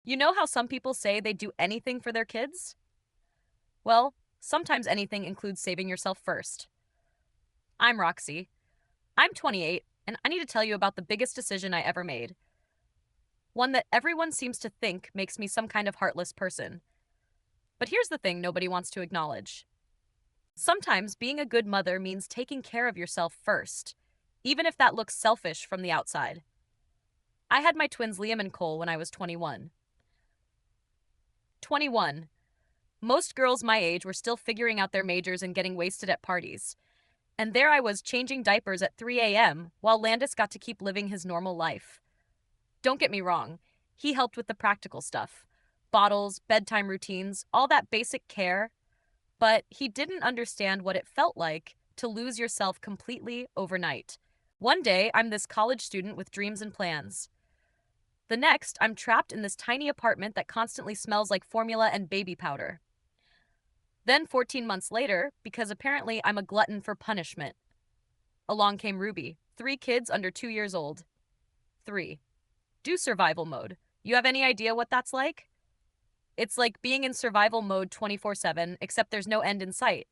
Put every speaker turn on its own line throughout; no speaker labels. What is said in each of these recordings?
You know how some people say they do anything for their kids? Well, sometimes anything includes saving yourself first. I'm Roxy. I'm 28, and I need to tell you about the biggest decision I ever made. One that everyone seems to think makes me some kind of heartless person. But here's the thing nobody wants to acknowledge. Sometimes being a good mother means taking care of yourself first, even if that looks selfish from the outside. I had my twins Liam and Cole when I was 21. 21. Most girls my age were still figuring out their majors and getting wasted at parties. And there I was changing diapers at 3 a.m. while Landis got to keep living his normal life. Don't get me wrong, he helped with the practical stuff bottles, bedtime routines, all that basic care. But he didn't understand what it felt like to lose yourself completely overnight. One day, I'm this college student with dreams and plans. The next, I'm trapped in this tiny apartment that constantly smells like formula and baby powder. Then, 14 months later, because apparently I'm a glutton for punishment, along came Ruby, 3 kids under 2 years old. 3. Do survival mode. You have any idea what that's like? It's like being in survival mode 24/7, except there's no end in sight.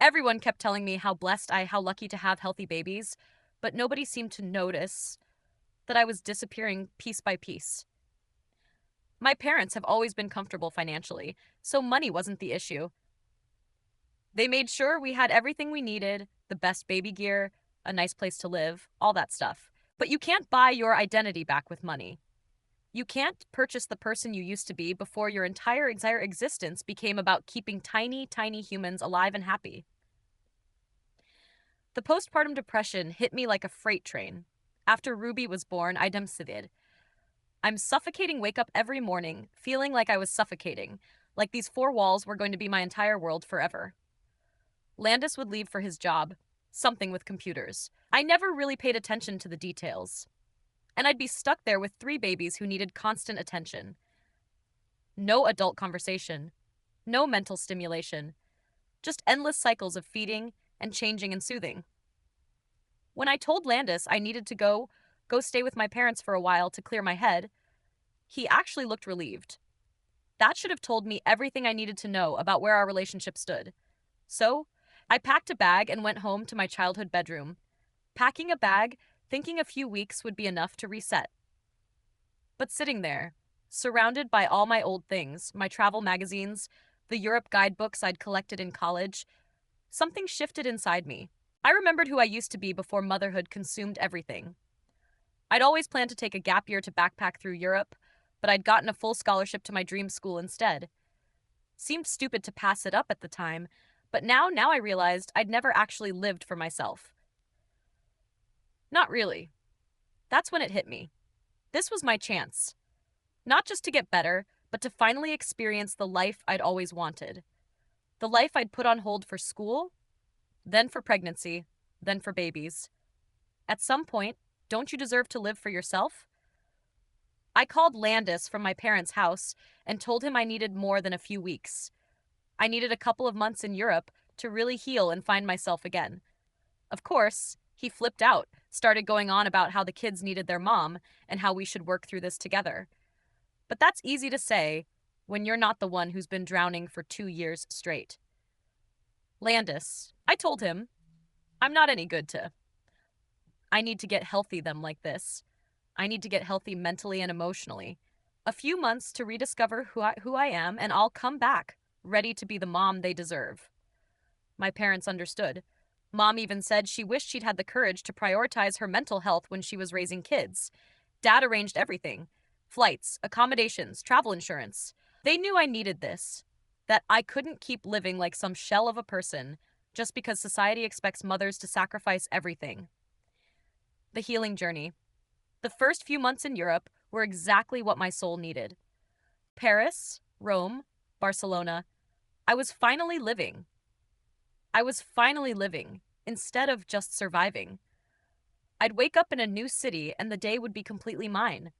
Everyone kept telling me how lucky to have healthy babies, but nobody seemed to notice that I was disappearing piece by piece. My parents have always been comfortable financially, so money wasn't the issue. They made sure we had everything we needed, the best baby gear, a nice place to live, all that stuff. But you can't buy your identity back with money. You can't purchase the person you used to be before your entire existence became about keeping tiny, tiny humans alive and happy. The postpartum depression hit me like a freight train. After Ruby was born, I decided. I'm suffocating wake up every morning, feeling like I was suffocating, like these 4 walls were going to be my entire world forever. Landis would leave for his job, something with computers. I never really paid attention to the details. And I'd be stuck there with 3 babies who needed constant attention. No adult conversation, no mental stimulation, just endless cycles of feeding and changing and soothing. When I told Landis I needed to go stay with my parents for a while to clear my head, he actually looked relieved. That should have told me everything I needed to know about where our relationship stood. So, I packed a bag and went home to my childhood bedroom. Packing a bag, thinking a few weeks would be enough to reset. But sitting there, surrounded by all my old things, my travel magazines, the Europe guidebooks I'd collected in college, something shifted inside me. I remembered who I used to be before motherhood consumed everything. I'd always planned to take a gap year to backpack through Europe, but I'd gotten a full scholarship to my dream school instead. Seemed stupid to pass it up at the time, but now I realized I'd never actually lived for myself. Not really. That's when it hit me. This was my chance. Not just to get better, but to finally experience the life I'd always wanted. The life I'd put on hold for school, then for pregnancy, then for babies. At some point, don't you deserve to live for yourself? I called Landis from my parents' house and told him I needed more than a few weeks. I needed a couple of months in Europe to really heal and find myself again. Of course, he flipped out, started going on about how the kids needed their mom and how we should work through this together. But that's easy to say when you're not the one who's been drowning for 2 years straight. Landis, I told him, I'm not any good to. I need to get healthy them like this. I need to get healthy mentally and emotionally. A few months to rediscover who I am, and I'll come back, ready to be the mom they deserve. My parents understood. Mom even said she wished she'd had the courage to prioritize her mental health when she was raising kids. Dad arranged everything: flights, accommodations, travel insurance. They knew I needed this, that I couldn't keep living like some shell of a person just because society expects mothers to sacrifice everything. The healing journey. The first few months in Europe were exactly what my soul needed. Paris, Rome, Barcelona. I was finally living. I was finally living, instead of just surviving. I'd wake up in a new city and the day would be completely mine.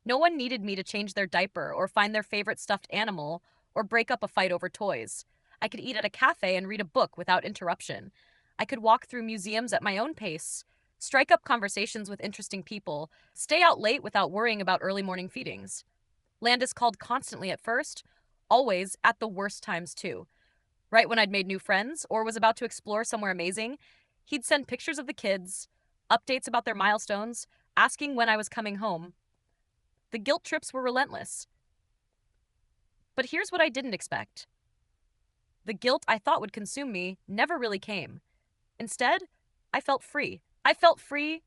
No one needed me to change their diaper or find their favorite stuffed animal or break up a fight over toys. I could eat at a cafe and read a book without interruption. I could walk through museums at my own pace, strike up conversations with interesting people, stay out late without worrying about early morning feedings. Landis called constantly at first, always at the worst times too. Right when I'd made new friends or was about to explore somewhere amazing, he'd send pictures of the kids, updates about their milestones, asking when I was coming home. The guilt trips were relentless. But here's what I didn't expect. The guilt I thought would consume me never really came. Instead, I felt free. I felt free,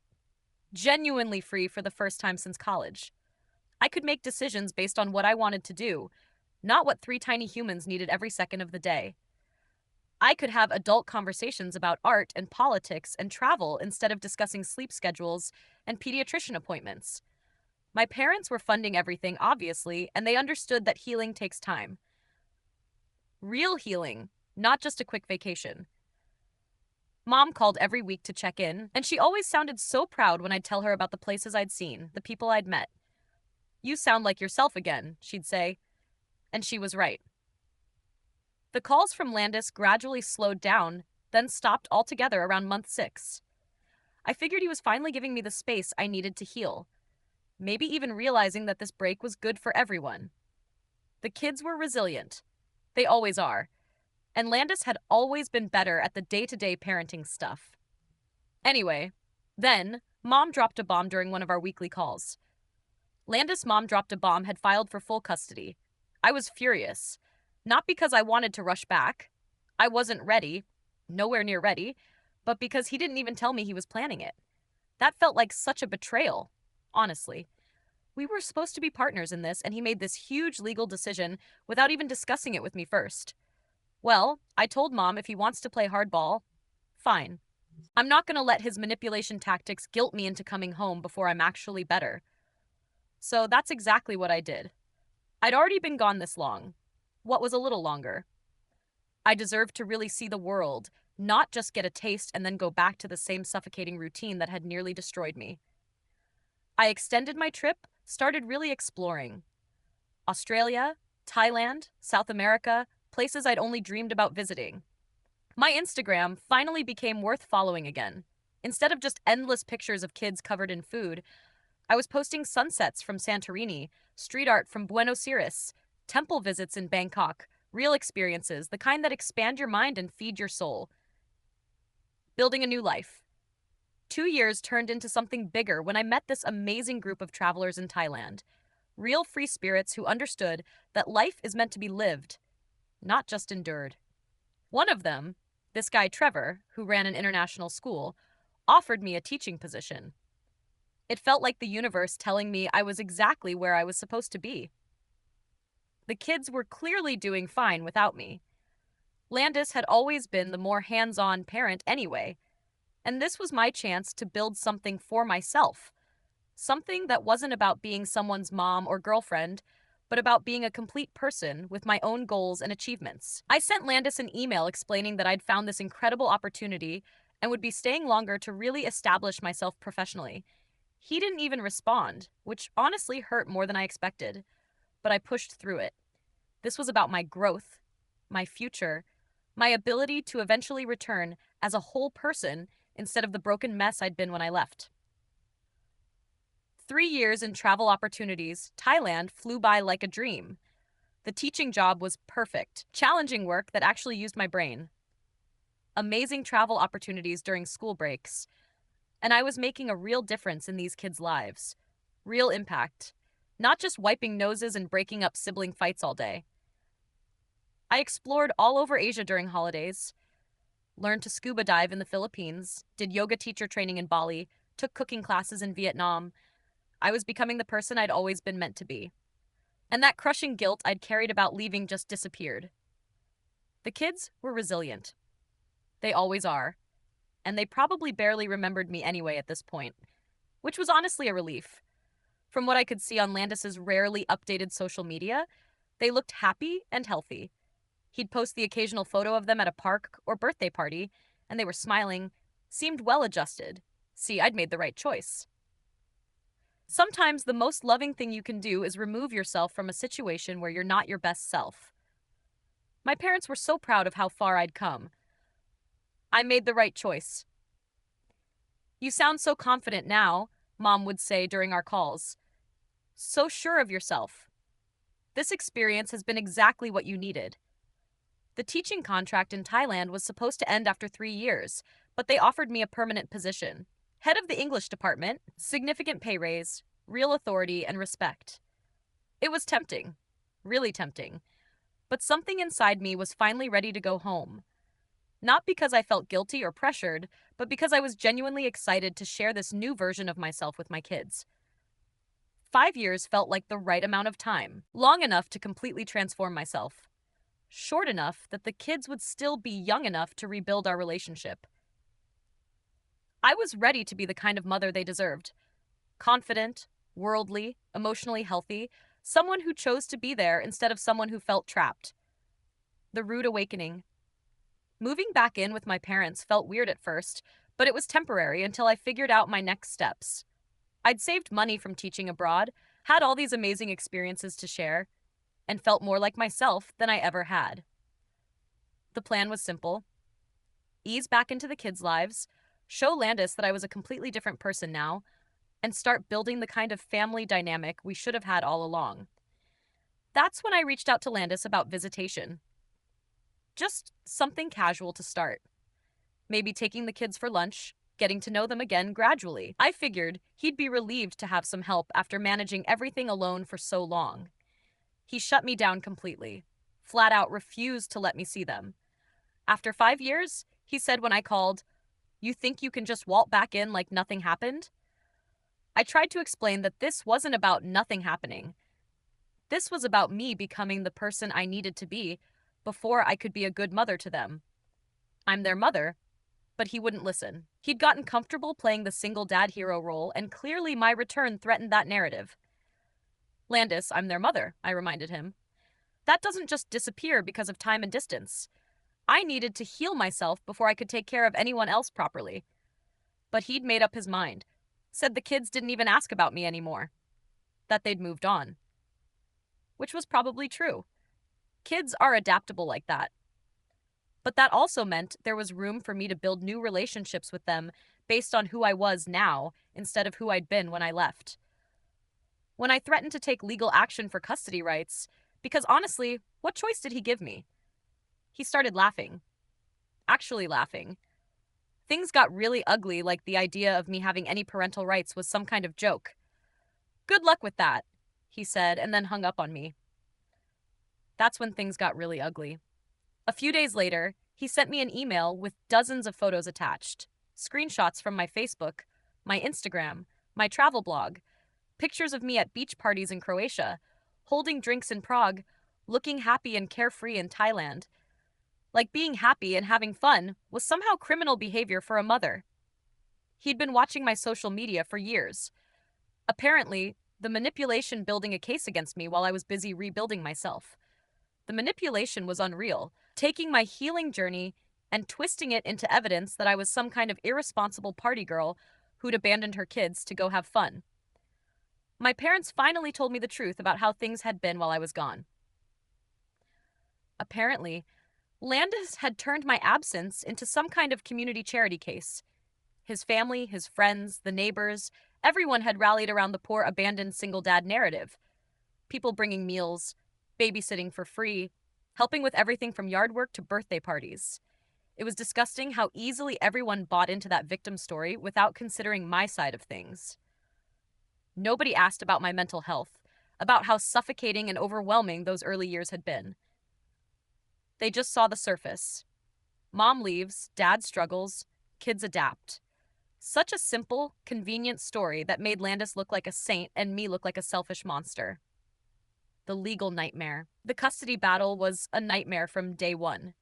genuinely free for the first time since college. I could make decisions based on what I wanted to do, not what three tiny humans needed every second of the day. I could have adult conversations about art and politics and travel instead of discussing sleep schedules and pediatrician appointments. My parents were funding everything, obviously, and they understood that healing takes time. Real healing, not just a quick vacation. Mom called every week to check in, and she always sounded so proud when I'd tell her about the places I'd seen, the people I'd met. "You sound like yourself again," she'd say. And she was right. The calls from Landis gradually slowed down, then stopped altogether around month 6. I figured he was finally giving me the space I needed to heal, maybe even realizing that this break was good for everyone. The kids were resilient. They always are. And Landis had always been better at the day-to-day parenting stuff. Anyway, then, Mom dropped a bomb during one of our weekly calls. Landis' mom dropped a bomb had filed for full custody. I was furious. Not because I wanted to rush back. I wasn't ready, nowhere near ready, but because he didn't even tell me he was planning it. That felt like such a betrayal, honestly. We were supposed to be partners in this, and he made this huge legal decision without even discussing it with me first. Well, I told Mom if he wants to play hardball, fine. I'm not going to let his manipulation tactics guilt me into coming home before I'm actually better. So that's exactly what I did. I'd already been gone this long. What was a little longer? I deserved to really see the world, not just get a taste and then go back to the same suffocating routine that had nearly destroyed me. I extended my trip, started really exploring. Australia, Thailand, South America, places I'd only dreamed about visiting. My Instagram finally became worth following again. Instead of just endless pictures of kids covered in food, I was posting sunsets from Santorini, street art from Buenos Aires, temple visits in Bangkok, real experiences, the kind that expand your mind and feed your soul. Building a new life. 2 years turned into something bigger when I met this amazing group of travelers in Thailand. Real free spirits who understood that life is meant to be lived, not just endured. One of them, this guy Trevor, who ran an international school, offered me a teaching position. It felt like the universe telling me I was exactly where I was supposed to be. The kids were clearly doing fine without me. Landis had always been the more hands-on parent anyway, and this was my chance to build something for myself. Something that wasn't about being someone's mom or girlfriend, but about being a complete person with my own goals and achievements. I sent Landis an email explaining that I'd found this incredible opportunity and would be staying longer to really establish myself professionally. He didn't even respond, which honestly hurt more than I expected, but I pushed through it. This was about my growth, my future, my ability to eventually return as a whole person instead of the broken mess I'd been when I left. 3 years in travel opportunities, Thailand flew by like a dream. The teaching job was perfect, challenging work that actually used my brain. Amazing travel opportunities during school breaks. And I was making a real difference in these kids' lives. Real impact. Not just wiping noses and breaking up sibling fights all day. I explored all over Asia during holidays, learned to scuba dive in the Philippines, did yoga teacher training in Bali, took cooking classes in Vietnam. I was becoming the person I'd always been meant to be. And that crushing guilt I'd carried about leaving just disappeared. The kids were resilient. They always are. And they probably barely remembered me anyway at this point, which was honestly a relief. From what I could see on Landis's rarely updated social media, they looked happy and healthy. He'd post the occasional photo of them at a park or birthday party, and they were smiling, seemed well-adjusted. See, I'd made the right choice. Sometimes the most loving thing you can do is remove yourself from a situation where you're not your best self. My parents were so proud of how far I'd come. I made the right choice. "You sound so confident now," Mom would say during our calls. "So sure of yourself." This experience has been exactly what you needed. The teaching contract in Thailand was supposed to end after 3 years, but they offered me a permanent position. Head of the English department, significant pay raise, real authority, and respect. It was tempting, really tempting, but something inside me was finally ready to go home. Not because I felt guilty or pressured, but because I was genuinely excited to share this new version of myself with my kids. 5 years felt like the right amount of time, long enough to completely transform myself, short enough that the kids would still be young enough to rebuild our relationship. I was ready to be the kind of mother they deserved: confident, worldly, emotionally healthy, someone who chose to be there instead of someone who felt trapped. The rude awakening. Moving back in with my parents felt weird at first, but it was temporary until I figured out my next steps. I'd saved money from teaching abroad, had all these amazing experiences to share, and felt more like myself than I ever had. The plan was simple: ease back into the kids' lives, show Landis that I was a completely different person now, and start building the kind of family dynamic we should have had all along. That's when I reached out to Landis about visitation. Just something casual to start. Maybe taking the kids for lunch, getting to know them again gradually. I figured he'd be relieved to have some help after managing everything alone for so long. He shut me down completely, flat out refused to let me see them. After 5 years, he said when I called, "You think you can just waltz back in like nothing happened?" I tried to explain that this wasn't about nothing happening. This was about me becoming the person I needed to be before I could be a good mother to them. I'm their mother, but he wouldn't listen. He'd gotten comfortable playing the single dad hero role, and clearly my return threatened that narrative. "Landis, I'm their mother," I reminded him. "That doesn't just disappear because of time and distance. I needed to heal myself before I could take care of anyone else properly." But he'd made up his mind, said the kids didn't even ask about me anymore, that they'd moved on. Which was probably true. Kids are adaptable like that. But that also meant there was room for me to build new relationships with them based on who I was now instead of who I'd been when I left. When I threatened to take legal action for custody rights, because honestly, what choice did he give me? He started laughing. Actually laughing. Things got really ugly, like the idea of me having any parental rights was some kind of joke. "Good luck with that," he said, and then hung up on me. That's when things got really ugly. A few days later, he sent me an email with dozens of photos attached. Screenshots from my Facebook, my Instagram, my travel blog, pictures of me at beach parties in Croatia, holding drinks in Prague, looking happy and carefree in Thailand. Like being happy and having fun was somehow criminal behavior for a mother. He'd been watching my social media for years. Apparently, the manipulation building a case against me while I was busy rebuilding myself. The manipulation was unreal, taking my healing journey and twisting it into evidence that I was some kind of irresponsible party girl who'd abandoned her kids to go have fun. My parents finally told me the truth about how things had been while I was gone. Apparently, Landis had turned my absence into some kind of community charity case. His family, his friends, the neighbors, everyone had rallied around the poor abandoned single dad narrative. People bringing meals, babysitting for free, helping with everything from yard work to birthday parties. It was disgusting how easily everyone bought into that victim story without considering my side of things. Nobody asked about my mental health, about how suffocating and overwhelming those early years had been. They just saw the surface. Mom leaves, dad struggles, kids adapt. Such a simple, convenient story that made Landis look like a saint and me look like a selfish monster. The legal nightmare. The custody battle was a nightmare from day one.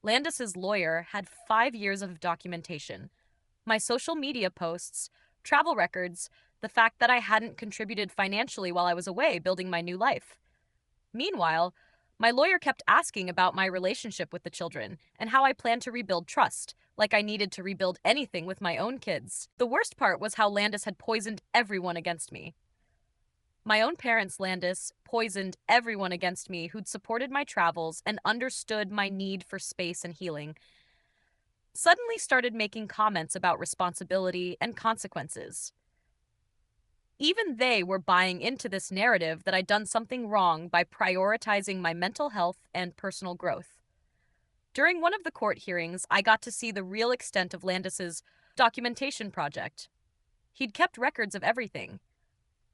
Landis's lawyer had 5 years of documentation. My social media posts, travel records, the fact that I hadn't contributed financially while I was away building my new life. Meanwhile, my lawyer kept asking about my relationship with the children and how I planned to rebuild trust, like I needed to rebuild anything with my own kids. The worst part was how Landis had poisoned everyone against me. My own parents, Landis, poisoned everyone against me who'd supported my travels and understood my need for space and healing. Suddenly started making comments about responsibility and consequences. Even they were buying into this narrative that I'd done something wrong by prioritizing my mental health and personal growth. During one of the court hearings, I got to see the real extent of Landis's documentation project. He'd kept records of everything: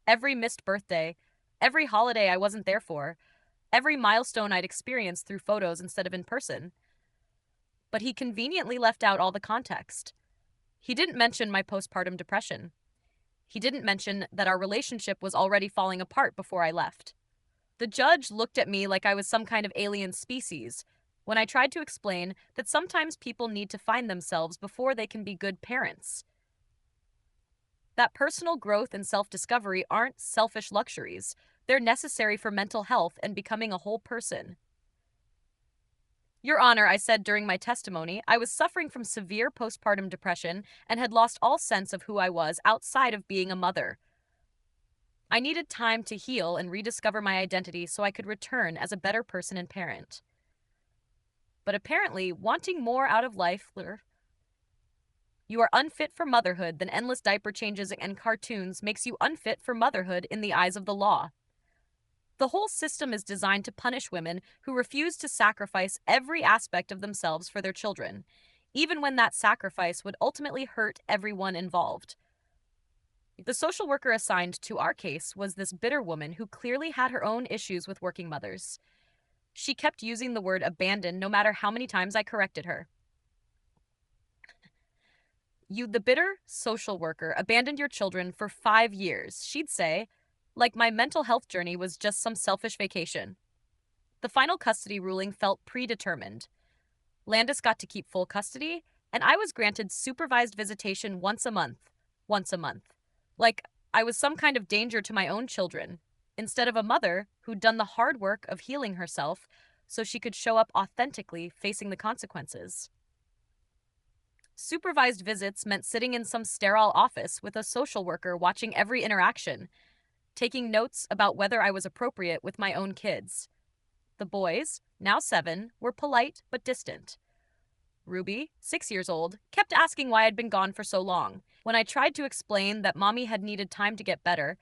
every missed birthday, every holiday I wasn't there for, every milestone I'd experienced through photos instead of in person. But he conveniently left out all the context. He didn't mention my postpartum depression. He didn't mention that our relationship was already falling apart before I left. The judge looked at me like I was some kind of alien species when I tried to explain that sometimes people need to find themselves before they can be good parents. That personal growth and self discovery aren't selfish luxuries, they're necessary for mental health and becoming a whole person. Your Honor, I said during my testimony, I was suffering from severe postpartum depression and had lost all sense of who I was outside of being a mother. I needed time to heal and rediscover my identity so I could return as a better person and parent. But apparently, wanting more out of life, you are unfit for motherhood, then endless diaper changes and cartoons makes you unfit for motherhood in the eyes of the law. The whole system is designed to punish women who refuse to sacrifice every aspect of themselves for their children, even when that sacrifice would ultimately hurt everyone involved. The social worker assigned to our case was this bitter woman who clearly had her own issues with working mothers. She kept using the word abandon no matter how many times I corrected her. You, the bitter social worker, abandoned your children for 5 years, she'd say, like my mental health journey was just some selfish vacation. The final custody ruling felt predetermined. Landis got to keep full custody, and I was granted supervised visitation once a month. Once a month. Like I was some kind of danger to my own children, instead of a mother who'd done the hard work of healing herself so she could show up authentically facing the consequences. Supervised visits meant sitting in some sterile office with a social worker watching every interaction, taking notes about whether I was appropriate with my own kids. The boys, now 7, were polite but distant. Ruby, 6 years old, kept asking why I'd been gone for so long. When I tried to explain that mommy had needed time to get better,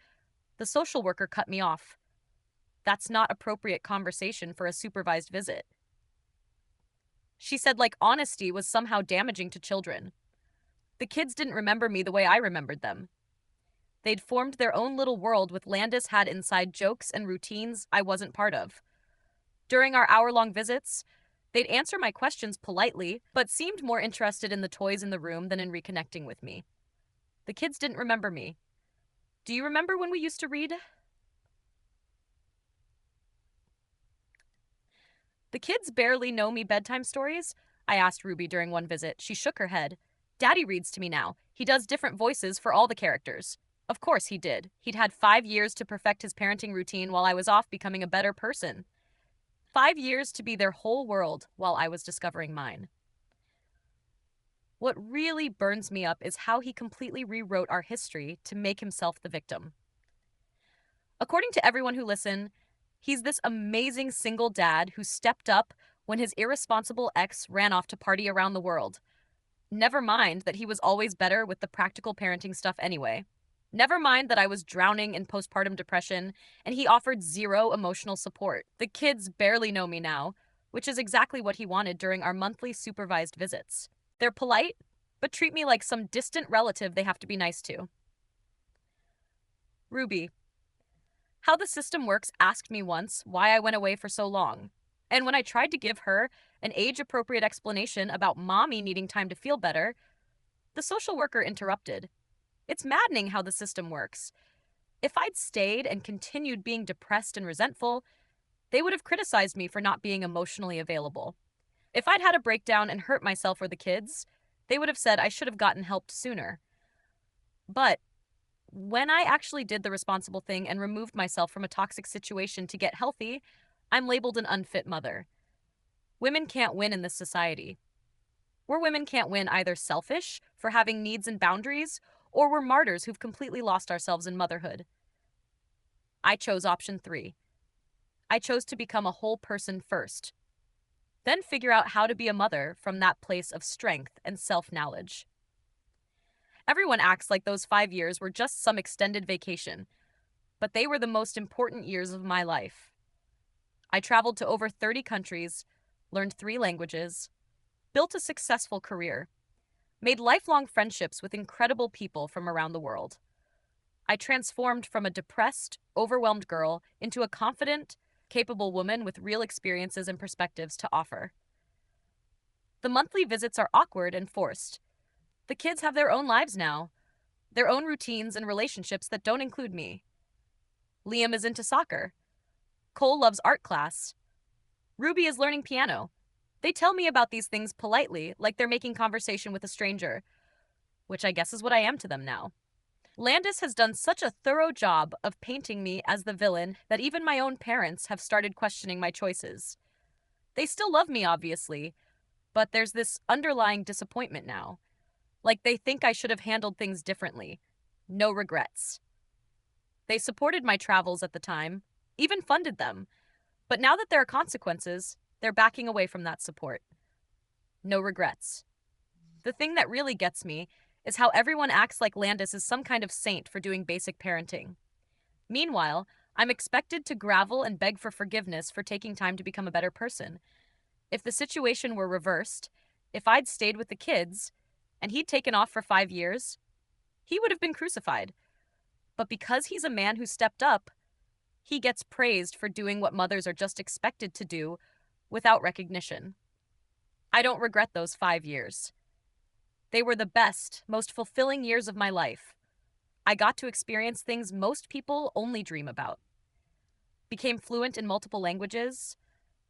the social worker cut me off. That's not appropriate conversation for a supervised visit. She said like honesty was somehow damaging to children. The kids didn't remember me the way I remembered them. They'd formed their own little world with Landis had inside jokes and routines I wasn't part of. During our hour-long visits, they'd answer my questions politely, but seemed more interested in the toys in the room than in reconnecting with me. The kids didn't remember me. Do you remember when we used to read? The kids barely know me bedtime stories? I asked Ruby during one visit. She shook her head. Daddy reads to me now. He does different voices for all the characters. Of course he did. He'd had 5 years to perfect his parenting routine while I was off becoming a better person. 5 years to be their whole world while I was discovering mine. What really burns me up is how he completely rewrote our history to make himself the victim. According to everyone who listened, he's this amazing single dad who stepped up when his irresponsible ex ran off to party around the world. Never mind that he was always better with the practical parenting stuff anyway. Never mind that I was drowning in postpartum depression and he offered zero emotional support. The kids barely know me now, which is exactly what he wanted during our monthly supervised visits. They're polite, but treat me like some distant relative they have to be nice to. Ruby, how the system works asked me once why I went away for so long. And when I tried to give her an age-appropriate explanation about mommy needing time to feel better, the social worker interrupted. It's maddening how the system works. If I'd stayed and continued being depressed and resentful, they would have criticized me for not being emotionally available. If I'd had a breakdown and hurt myself or the kids, they would have said I should have gotten help sooner. But when I actually did the responsible thing and removed myself from a toxic situation to get healthy, I'm labeled an unfit mother. Women can't win in this society. We're women can't win either selfish, for having needs and boundaries, or we're martyrs who've completely lost ourselves in motherhood. I chose option 3. I chose to become a whole person first, then figure out how to be a mother from that place of strength and self-knowledge. Everyone acts like those 5 years were just some extended vacation, but they were the most important years of my life. I traveled to over 30 countries, learned 3 languages, built a successful career, made lifelong friendships with incredible people from around the world. I transformed from a depressed, overwhelmed girl into a confident, capable woman with real experiences and perspectives to offer. The monthly visits are awkward and forced. The kids have their own lives now, their own routines and relationships that don't include me. Liam is into soccer. Cole loves art class. Ruby is learning piano. They tell me about these things politely, like they're making conversation with a stranger, which I guess is what I am to them now. Landis has done such a thorough job of painting me as the villain that even my own parents have started questioning my choices. They still love me, obviously, but there's this underlying disappointment now. Like they think I should have handled things differently. No regrets. They supported my travels at the time, even funded them. But now that there are consequences, they're backing away from that support. No regrets. The thing that really gets me is how everyone acts like Landis is some kind of saint for doing basic parenting. Meanwhile, I'm expected to grovel and beg for forgiveness for taking time to become a better person. If the situation were reversed, if I'd stayed with the kids, and he'd taken off for 5 years, he would have been crucified. But because he's a man who stepped up, he gets praised for doing what mothers are just expected to do without recognition. I don't regret those 5 years. They were the best, most fulfilling years of my life. I got to experience things most people only dream about. Became fluent in multiple languages,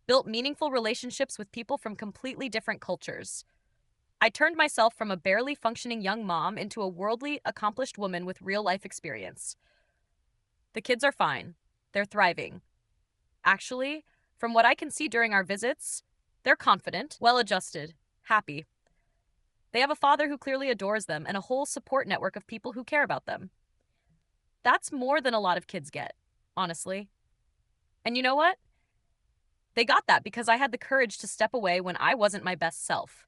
built meaningful relationships with people from completely different cultures. I turned myself from a barely functioning young mom into a worldly, accomplished woman with real life experience. The kids are fine. They're thriving. Actually, from what I can see during our visits, they're confident, well adjusted, happy. They have a father who clearly adores them and a whole support network of people who care about them. That's more than a lot of kids get, honestly. And you know what? They got that because I had the courage to step away when I wasn't my best self.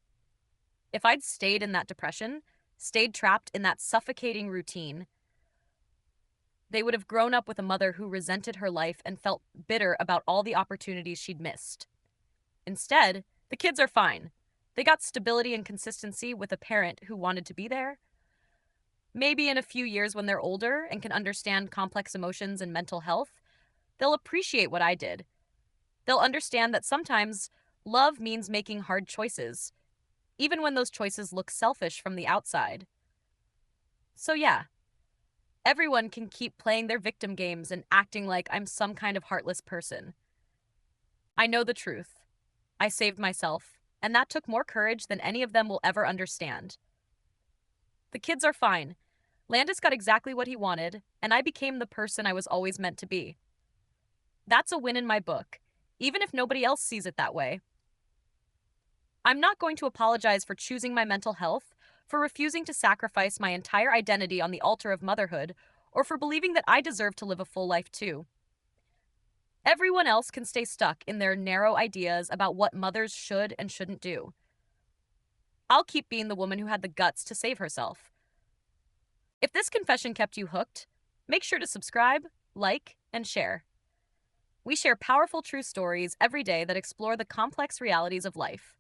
If I'd stayed in that depression, stayed trapped in that suffocating routine, they would have grown up with a mother who resented her life and felt bitter about all the opportunities she'd missed. Instead, the kids are fine. They got stability and consistency with a parent who wanted to be there. Maybe in a few years when they're older and can understand complex emotions and mental health, they'll appreciate what I did. They'll understand that sometimes love means making hard choices, even when those choices look selfish from the outside. So yeah, everyone can keep playing their victim games and acting like I'm some kind of heartless person. I know the truth. I saved myself, and that took more courage than any of them will ever understand. The kids are fine. Landis got exactly what he wanted, and I became the person I was always meant to be. That's a win in my book, even if nobody else sees it that way. I'm not going to apologize for choosing my mental health, for refusing to sacrifice my entire identity on the altar of motherhood, or for believing that I deserve to live a full life too. Everyone else can stay stuck in their narrow ideas about what mothers should and shouldn't do. I'll keep being the woman who had the guts to save herself. If this confession kept you hooked, make sure to subscribe, like, and share. We share powerful true stories every day that explore the complex realities of life.